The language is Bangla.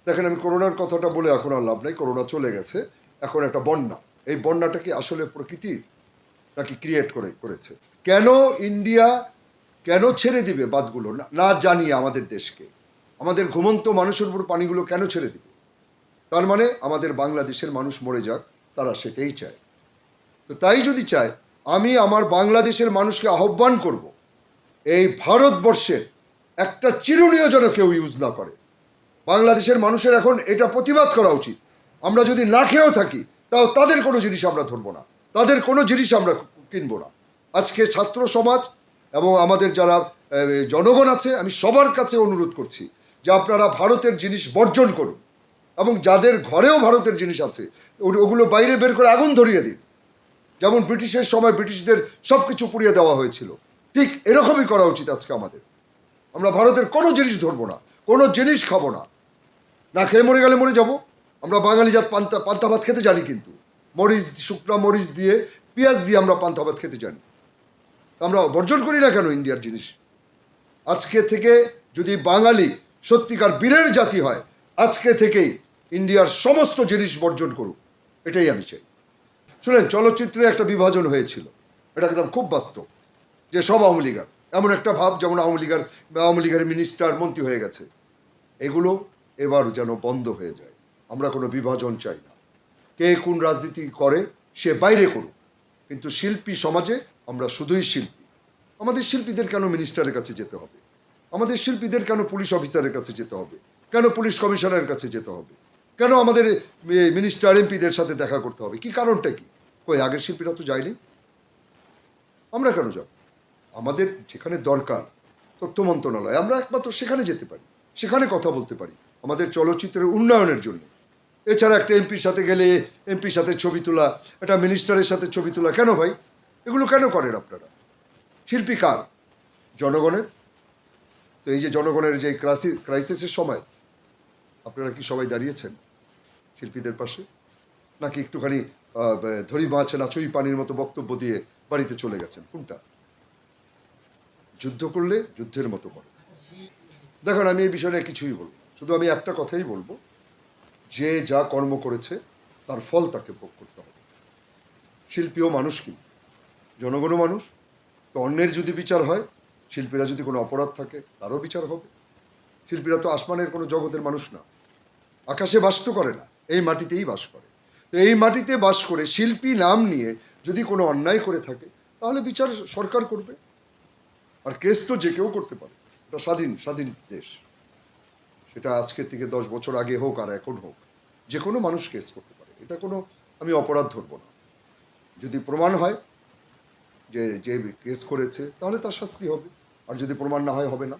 দেখেন, আমি করোনার কথাটা বলে এখন আর লাভ নাই, করোনা চলে গেছে। এখন একটা বন্যা, এই বন্যাটা কি আসলে প্রকৃতি নাকি ক্রিয়েট করেছে? কেন ইন্ডিয়া কেন ছেড়ে দিবে বাঁধগুলো না জানিয়ে আমাদের দেশকে? আমাদের ঘুমন্ত মানুষের উপর পানিগুলো কেন ছেড়ে দিবে? তার মানে আমাদের বাংলাদেশের মানুষ মরে যাক, তারা সেটাই চায়। তো তাই যদি চায়, আমি আমার বাংলাদেশের মানুষকে আহ্বান করব, এই ভারতবর্ষের একটা চিরুনিও যেন কেউ ইউজ না করে। বাংলাদেশের মানুষের এখন এটা প্রতিবাদ করা উচিত। আমরা যদি না খেয়েও থাকি, তাও তাদের কোনো জিনিস আমরা ধরবো না, তাদের কোনো জিনিস আমরা কিনবো না। আজকে ছাত্র সমাজ এবং আমাদের যারা জনগণ আছে, আমি সবার কাছে অনুরোধ করছি যে আপনারা ভারতের জিনিস বর্জন করুন, এবং যাদের ঘরেও ভারতের জিনিস আছে ওগুলো বাইরে বের করে আগুন ধরিয়ে দিন। যেমন ব্রিটিশের সময় ব্রিটিশদের সব কিছু পুড়িয়ে দেওয়া হয়েছিল, ঠিক এরকমই করা উচিত আজকে আমাদের। আমরা ভারতের কোনো জিনিস ধরবো না, কোনো জিনিস খাবো না। না খেয়ে মরে গেলে মরে যাব। আমরা বাঙালি জাত পান্তা ভাত খেতে জানি, কিন্তু মরিচ, শুকনো মরিচ দিয়ে, পেঁয়াজ দিয়ে আমরা পান্তা ভাত খেতে জানি। আমরা বর্জন করি না কেন ইন্ডিয়ার জিনিস? আজকে থেকে যদি বাঙালি সত্যিকার বীরের জাতি হয়, আজকে থেকেই ইন্ডিয়ার সমস্ত জিনিস বর্জন করুক, এটাই আমি চাই। শুনেন, চলচ্চিত্রে একটা বিভাজন হয়েছিল, এটা একদম খুব বাস্তব, যে সব আওয়ামী লীগার, এমন একটা ভাব যেমন আওয়ামী লীগের মিনিস্টার মন্ত্রী হয়ে গেছে। এগুলো এবার যেন বন্ধ হয়ে যায়। আমরা কোনো বিভাজন চাই না। কে কোন রাজনীতি করে সে বাইরে করুক, কিন্তু শিল্পী সমাজে আমরা শুধুই শিল্পী। আমাদের শিল্পীদের কেন মিনিস্টারের কাছে যেতে হবে? আমাদের শিল্পীদের কেন পুলিশ অফিসারের কাছে যেতে হবে? কেন পুলিশ কমিশনারের কাছে যেতে হবে? কেন আমাদের মিনিস্টার এমপিদের সাথে দেখা করতে হবে? কি কারণটা কি? কই আগের শিল্পীরা তো যায়নি, আমরা কেন যাব? আমাদের যেখানে দরকার তথ্য মন্ত্রণালয়, আমরা একমাত্র সেখানে যেতে পারি, সেখানে কথা বলতে পারি আমাদের চলচ্চিত্রের উন্নয়নের জন্য। এছাড়া একটা এমপির সাথে গেলে এমপির সাথে ছবি তোলা, একটা মিনিস্টারের সাথে ছবি তোলা, কেন ভাই? এগুলো কেন করেন আপনারা? শিল্পী কার? জনগণের। তো এই যে জনগণের যে ক্রাইসিসের সময় আপনারা কি সবাই দাঁড়িয়েছেন শিল্পীদের পাশে, নাকি একটুখানি ধরি মাছ নাচুই পানির মতো বক্তব্য দিয়ে বাড়িতে চলে গেছেন? কোনটা? যুদ্ধ করলে যুদ্ধের মতো করে। দেখুন, আমি এই বিষয়ে কিছুই বলবো না, শুধু আমি একটা কথাই বলবো, যে যা কর্ম করেছে তার ফল তাকে ভোগ করতে হবে। শিল্পীও মানুষ, কিন্তু জনগণও মানুষ। তো অন্যের যদি বিচার হয়, শিল্পীরা যদি কোনো অপরাধ থাকে তারও বিচার হবে। শিল্পীরা তো আসমানের কোনো জগতের মানুষ না, আকাশে বাস তো করে না, এই মাটিতেই বাস করে। তো এই মাটিতে বাস করে শিল্পী নাম নিয়ে যদি কোনো অন্যায় করে থাকে, তাহলে বিচার সরকার করবে। আর কেস তো যে কেউ করতে পারে, এটা স্বাধীন দেশ। সেটা আজকের থেকে 10 বছর আগে হোক আর এখন হোক, যে কোনো মানুষ কেস করতে পারে, এটা কোনো আমি অপরাধ ধরবো না। যদি প্রমাণ হয় যে যে কেস করেছে, তাহলে তার শাস্তি হবে, আর যদি প্রমাণ না হয়, হবে না।